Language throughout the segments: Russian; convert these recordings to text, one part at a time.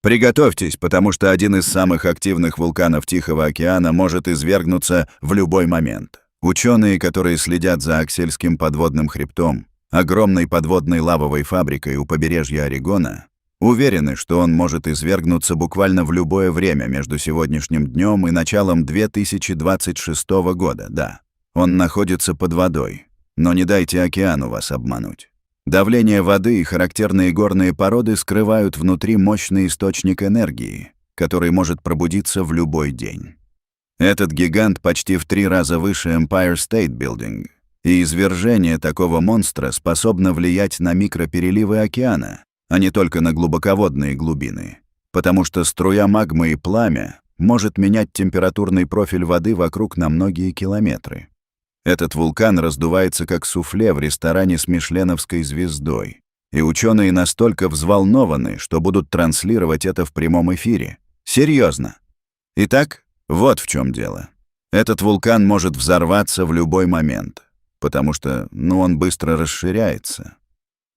Приготовьтесь, потому что один из самых активных вулканов Тихого океана может извергнуться в любой момент. Ученые, которые следят за Оксельским подводным хребтом, огромной подводной лавовой фабрикой у побережья Орегона, уверены, что он может извергнуться буквально в любое время между сегодняшним днем и началом 2026 года, да. Он находится под водой, но не дайте океану вас обмануть. Давление воды и характерные горные породы скрывают внутри мощный источник энергии, который может пробудиться в любой день. Этот гигант почти в 3 раза выше Empire State Building, и извержение такого монстра способно влиять на микропереливы океана, а не только на глубоководные глубины, потому что струя магмы и пламя может менять температурный профиль воды вокруг на многие километры. Этот вулкан раздувается как суфле в ресторане с мишленовской звездой, и ученые настолько взволнованы, что будут транслировать это в прямом эфире. Серьезно. Итак, вот в чем дело. Этот вулкан может взорваться в любой момент, потому что, он быстро расширяется.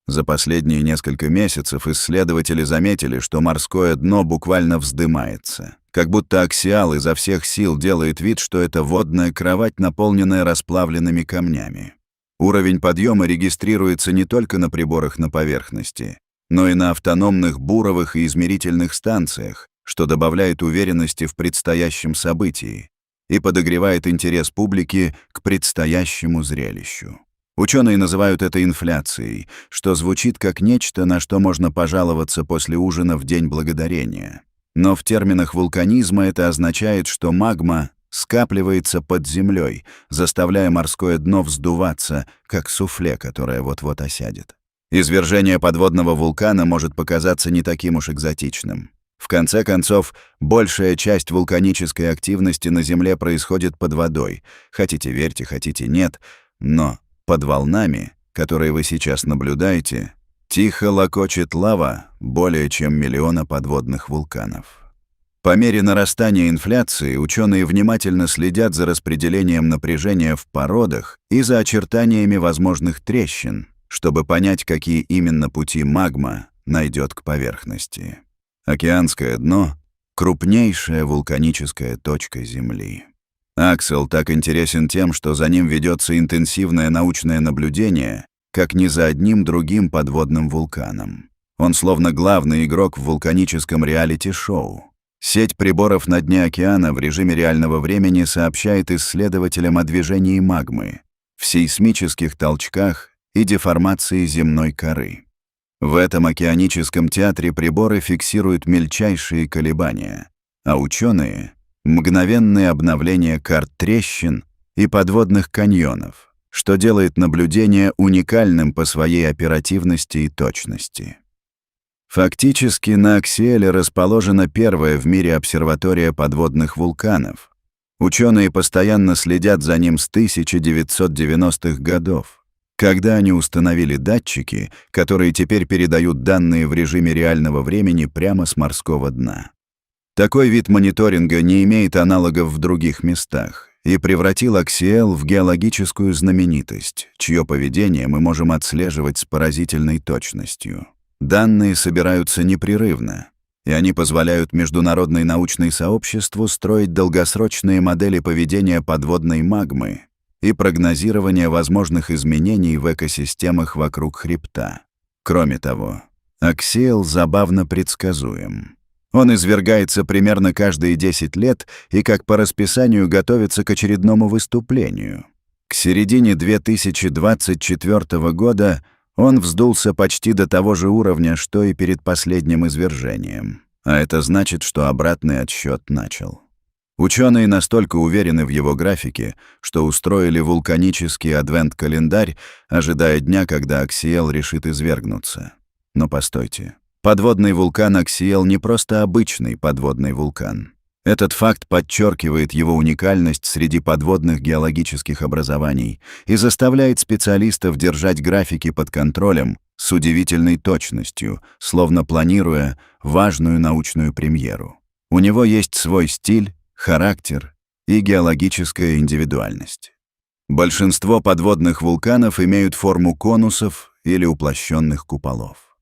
За последние несколько месяцев исследователи заметили, что морское дно буквально вздымается, как будто Аксиал изо всех сил делает вид, что это водная кровать, наполненная расплавленными камнями. Уровень подъема регистрируется не только на приборах на поверхности, но и на автономных буровых и измерительных станциях, что добавляет уверенности в предстоящем событии и подогревает интерес публики к предстоящему зрелищу. Ученые называют это инфляцией, что звучит как нечто, на что можно пожаловаться после ужина в День Благодарения. Но в терминах вулканизма это означает, что магма скапливается под землей, заставляя морское дно вздуваться, как суфле, которое вот-вот осядет. Извержение подводного вулкана может показаться не таким уж экзотичным. В конце концов, большая часть вулканической активности на Земле происходит под водой. Хотите верьте, хотите нет, но под волнами, которые вы сейчас наблюдаете, тихо локочет лава более чем 1 миллиона подводных вулканов. По мере нарастания инфляции ученые внимательно следят за распределением напряжения в породах и за очертаниями возможных трещин, чтобы понять, какие именно пути магма найдет к поверхности. Океанское дно — крупнейшая вулканическая точка Земли. Аксел так интересен тем, что за ним ведется интенсивное научное наблюдение, как ни за одним другим подводным вулканом. Он словно главный игрок в вулканическом реалити-шоу. Сеть приборов на дне океана в режиме реального времени сообщает исследователям о движении магмы, в сейсмических толчках и деформации земной коры. В этом океаническом театре приборы фиксируют мельчайшие колебания, а ученые — мгновенное обновление карт трещин и подводных каньонов, что делает наблюдение уникальным по своей оперативности и точности. Фактически на Аксиэле расположена первая в мире обсерватория подводных вулканов. Ученые постоянно следят за ним с 1990-х годов, когда они установили датчики, которые теперь передают данные в режиме реального времени прямо с морского дна. Такой вид мониторинга не имеет аналогов в других местах и превратил Аксиэл в геологическую знаменитость, чье поведение мы можем отслеживать с поразительной точностью. Данные собираются непрерывно, и они позволяют международной научной сообществу строить долгосрочные модели поведения подводной магмы и прогнозирования возможных изменений в экосистемах вокруг хребта. Кроме того, Аксиэл забавно предсказуем. Он извергается примерно каждые 10 лет и как по расписанию готовится к очередному выступлению. К середине 2024 года он вздулся почти до того же уровня, что и перед последним извержением. А это значит, что обратный отсчет начал. Ученые настолько уверены в его графике, что устроили вулканический адвент-календарь, ожидая дня, когда Аксиэл решит извергнуться. Но постойте. Подводный вулкан Аксиэл не просто обычный подводный вулкан. Этот факт подчеркивает его уникальность среди подводных геологических образований и заставляет специалистов держать графики под контролем с удивительной точностью, словно планируя важную научную премьеру. У него есть свой стиль, характер и геологическая индивидуальность. Большинство подводных вулканов имеют форму конусов или уплощенных куполов.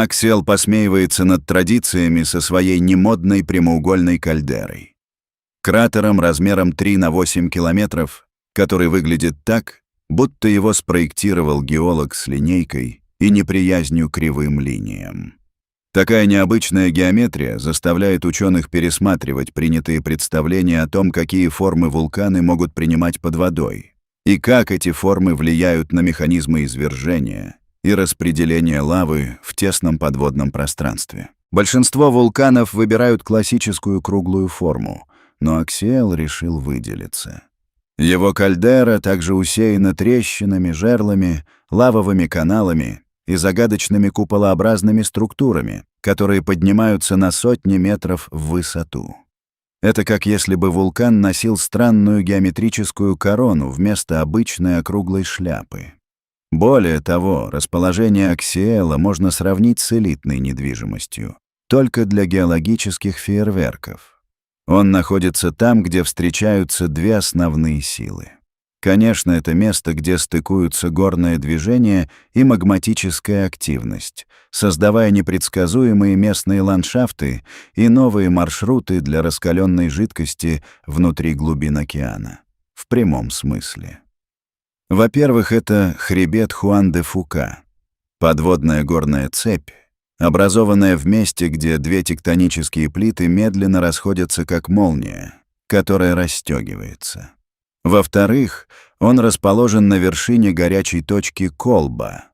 Аксиэл посмеивается над традициями со своей немодной прямоугольной кальдерой. Кратером размером 3 на 8 километров, который выглядит так, будто его спроектировал геолог с линейкой и неприязнью к кривым линиям. Такая необычная геометрия заставляет ученых пересматривать принятые представления о том, какие формы вулканы могут принимать под водой, и как эти формы влияют на механизмы извержения и распределения лавы в тесном подводном пространстве. Большинство вулканов выбирают классическую круглую форму, но Аксиэл решил выделиться. Его кальдера также усеяна трещинами, жерлами, лавовыми каналами и загадочными куполообразными структурами, которые поднимаются на сотни метров в высоту. Это как если бы вулкан носил странную геометрическую корону вместо обычной округлой шляпы. Более того, расположение Аксиэла можно сравнить с элитной недвижимостью, только для геологических фейерверков. Он находится там, где встречаются две основные силы. Конечно, это место, где стыкуются горное движение и магматическая активность, создавая непредсказуемые местные ландшафты и новые маршруты для раскаленной жидкости внутри глубин океана. В прямом смысле. Во-первых, это хребет Хуан-де-Фука, подводная горная цепь, образованная в месте, где две тектонические плиты медленно расходятся как молния, которая расстегивается. Во-вторых, он расположен на вершине горячей точки Колба,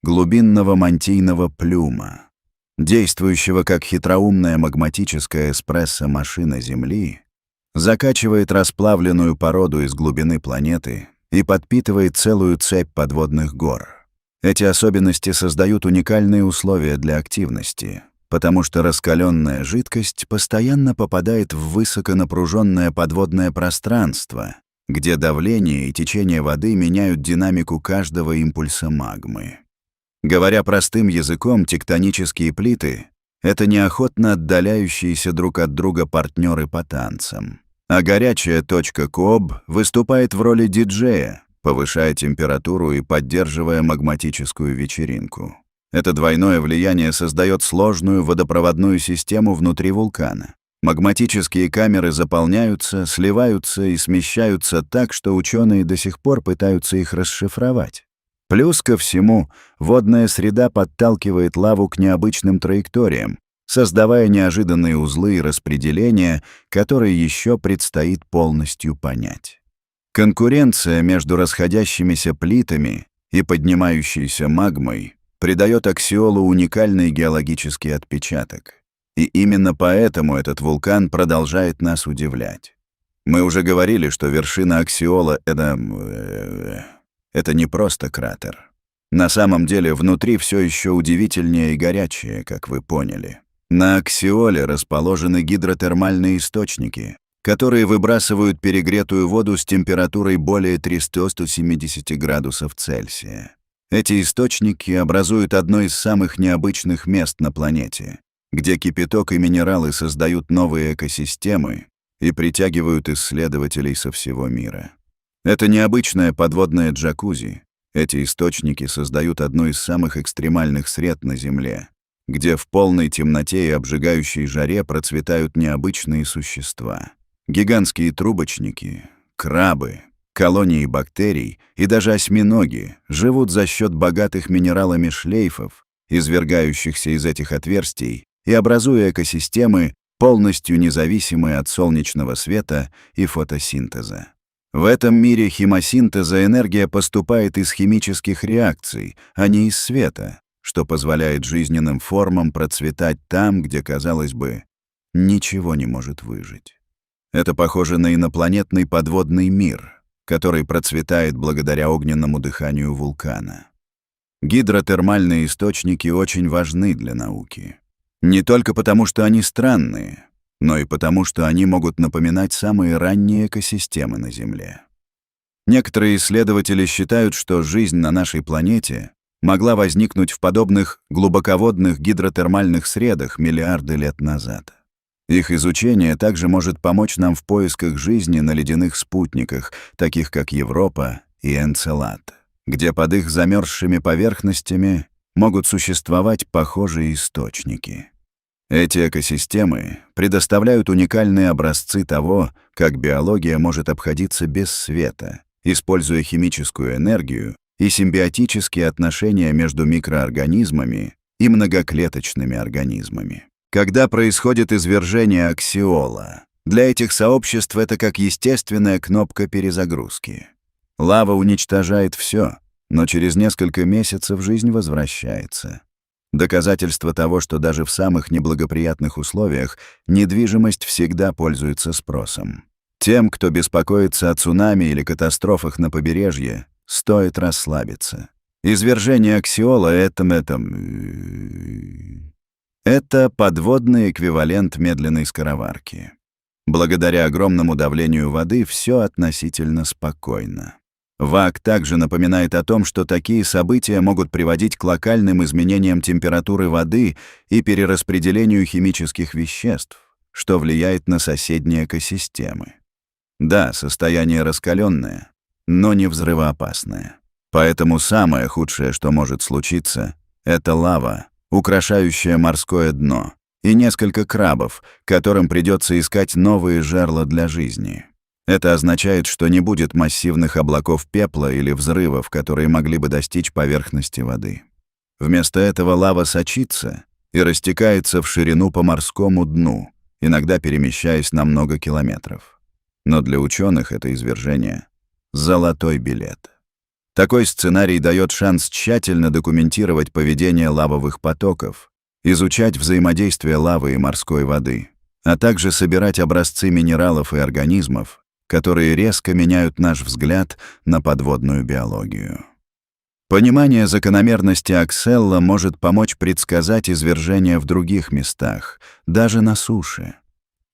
глубинного мантийного плюма, действующего как хитроумная магматическая эспрессо-машина Земли, закачивает расплавленную породу из глубины планеты и подпитывает целую цепь подводных гор. Эти особенности создают уникальные условия для активности, потому что раскаленная жидкость постоянно попадает в высоконапруженное подводное пространство, где давление и течение воды меняют динамику каждого импульса магмы. Говоря простым языком, тектонические плиты — это неохотно отдаляющиеся друг от друга партнеры по танцам. А горячая точка Коб выступает в роли диджея, повышая температуру и поддерживая магматическую вечеринку. Это двойное влияние создает сложную водопроводную систему внутри вулкана. Магматические камеры заполняются, сливаются и смещаются так, что ученые до сих пор пытаются их расшифровать. Плюс ко всему, водная среда подталкивает лаву к необычным траекториям, создавая неожиданные узлы и распределения, которые еще предстоит полностью понять. Конкуренция между расходящимися плитами и поднимающейся магмой придает Аксиолу уникальный геологический отпечаток. И именно поэтому этот вулкан продолжает нас удивлять. Мы уже говорили, что вершина Аксиола — это не просто кратер. На самом деле внутри все еще удивительнее и горячее, как вы поняли. На Аксиоле расположены гидротермальные источники, которые выбрасывают перегретую воду с температурой более 370 градусов Цельсия. Эти источники образуют одно из самых необычных мест на планете, где кипяток и минералы создают новые экосистемы и притягивают исследователей со всего мира. Это необычное подводное джакузи. Эти источники создают одну из самых экстремальных сред на Земле, где в полной темноте и обжигающей жаре процветают необычные существа. Гигантские трубочники, крабы, колонии бактерий и даже осьминоги живут за счет богатых минералами шлейфов, извергающихся из этих отверстий, и образуя экосистемы, полностью независимые от солнечного света и фотосинтеза. В этом мире химосинтеза энергия поступает из химических реакций, а не из света, что позволяет жизненным формам процветать там, где, казалось бы, ничего не может выжить. Это похоже на инопланетный подводный мир, который процветает благодаря огненному дыханию вулкана. Гидротермальные источники очень важны для науки. Не только потому, что они странные, но и потому, что они могут напоминать самые ранние экосистемы на Земле. Некоторые исследователи считают, что жизнь на нашей планете могла возникнуть в подобных глубоководных гидротермальных средах миллиарды лет назад. Их изучение также может помочь нам в поисках жизни на ледяных спутниках, таких как Европа и Энцелад, где под их замерзшими поверхностями могут существовать похожие источники. Эти экосистемы предоставляют уникальные образцы того, как биология может обходиться без света, используя химическую энергию и симбиотические отношения между микроорганизмами и многоклеточными организмами. Когда происходит извержение аксиола, для этих сообществ это как естественная кнопка перезагрузки. Лава уничтожает все, но через несколько месяцев жизнь возвращается. Доказательство того, что даже в самых неблагоприятных условиях недвижимость всегда пользуется спросом. Тем, кто беспокоится о цунами или катастрофах на побережье, стоит расслабиться. Извержение аксиола — это подводный эквивалент медленной скороварки. Благодаря огромному давлению воды все относительно спокойно. ВАК также напоминает о том, что такие события могут приводить к локальным изменениям температуры воды и перераспределению химических веществ, что влияет на соседние экосистемы. Да, состояние раскаленное, но не взрывоопасное. Поэтому самое худшее, что может случиться, это лава, украшающая морское дно, и несколько крабов, которым придется искать новые жерла для жизни. Это означает, что не будет массивных облаков пепла или взрывов, которые могли бы достичь поверхности воды. Вместо этого лава сочится и растекается в ширину по морскому дну, иногда перемещаясь на много километров. Но для ученых это извержение — золотой билет. Такой сценарий дает шанс тщательно документировать поведение лавовых потоков, изучать взаимодействие лавы и морской воды, а также собирать образцы минералов и организмов, которые резко меняют наш взгляд на подводную биологию. Понимание закономерности Акселла может помочь предсказать извержения в других местах, даже на суше.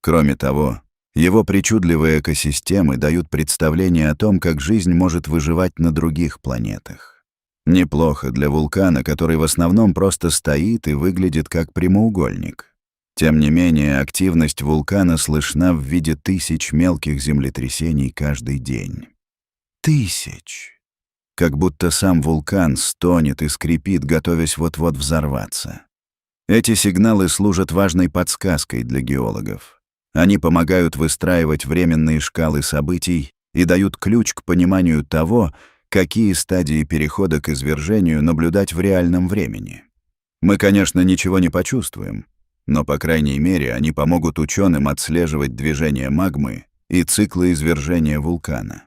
Кроме того, его причудливые экосистемы дают представление о том, как жизнь может выживать на других планетах. Неплохо для вулкана, который в основном просто стоит и выглядит как прямоугольник. Тем не менее, активность вулкана слышна в виде тысяч мелких землетрясений каждый день. Тысяч! Как будто сам вулкан стонет и скрипит, готовясь вот-вот взорваться. Эти сигналы служат важной подсказкой для геологов. Они помогают выстраивать временные шкалы событий и дают ключ к пониманию того, какие стадии перехода к извержению наблюдать в реальном времени. Мы, конечно, ничего не почувствуем, но, по крайней мере, они помогут ученым отслеживать движение магмы и циклы извержения вулкана.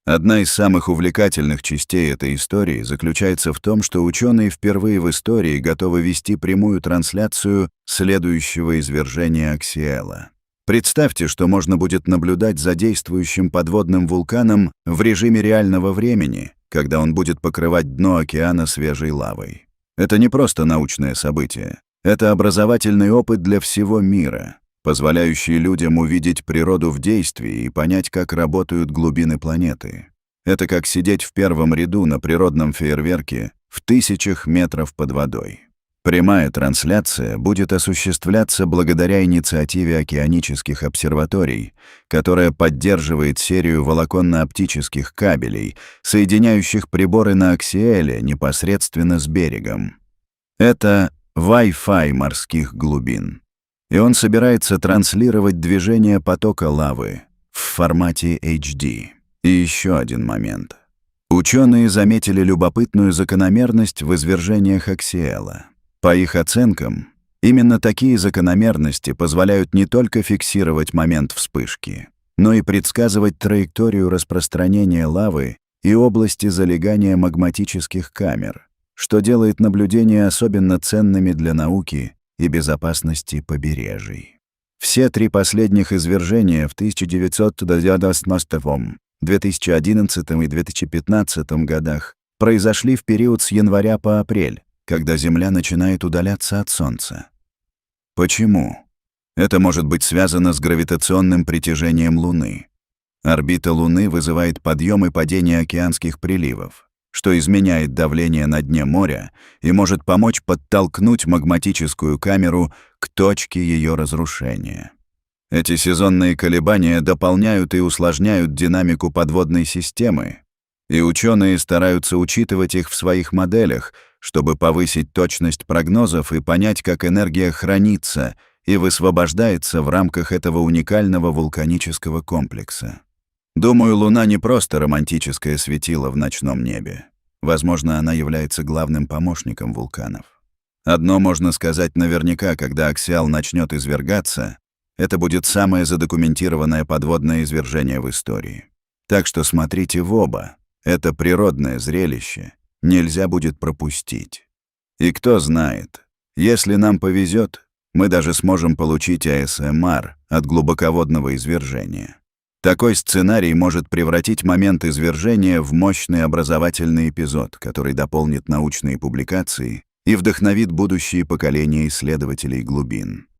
Одна из самых увлекательных частей этой истории заключается в том, что ученые впервые в истории готовы вести прямую трансляцию следующего извержения Аксиэла. Представьте, что можно будет наблюдать за действующим подводным вулканом в режиме реального времени, когда он будет покрывать дно океана свежей лавой. Это не просто научное событие. Это образовательный опыт для всего мира, позволяющий людям увидеть природу в действии и понять, как работают глубины планеты. Это как сидеть в первом ряду на природном фейерверке в тысячах метров под водой. Прямая трансляция будет осуществляться благодаря инициативе океанических обсерваторий, которая поддерживает серию волоконно-оптических кабелей, соединяющих приборы на Аксиэле непосредственно с берегом. Это Wi-Fi морских глубин. И он собирается транслировать движение потока лавы в формате HD. И еще один момент. Ученые заметили любопытную закономерность в извержениях Аксиэла. По их оценкам, именно такие закономерности позволяют не только фиксировать момент вспышки, но и предсказывать траекторию распространения лавы и области залегания магматических камер, что делает наблюдения особенно ценными для науки и безопасности побережий. Все три последних извержения в 1998, 2011 и 2015 годах произошли в период с января по апрель, когда Земля начинает удаляться от Солнца. Почему? Это может быть связано с гравитационным притяжением Луны. Орбита Луны вызывает подъем и падение океанских приливов, что изменяет давление на дне моря и может помочь подтолкнуть магматическую камеру к точке ее разрушения. Эти сезонные колебания дополняют и усложняют динамику подводной системы, и ученые стараются учитывать их в своих моделях, чтобы повысить точность прогнозов и понять, как энергия хранится и высвобождается в рамках этого уникального вулканического комплекса. Думаю, Луна не просто романтическое светило в ночном небе. Возможно, она является главным помощником вулканов. Одно можно сказать наверняка: когда Аксиал начнет извергаться, это будет самое задокументированное подводное извержение в истории. Так что смотрите в оба. Это природное зрелище. Нельзя будет пропустить. И кто знает, если нам повезет, мы даже сможем получить АСМР от глубоководного извержения. Такой сценарий может превратить момент извержения в мощный образовательный эпизод, который дополнит научные публикации и вдохновит будущие поколения исследователей глубин.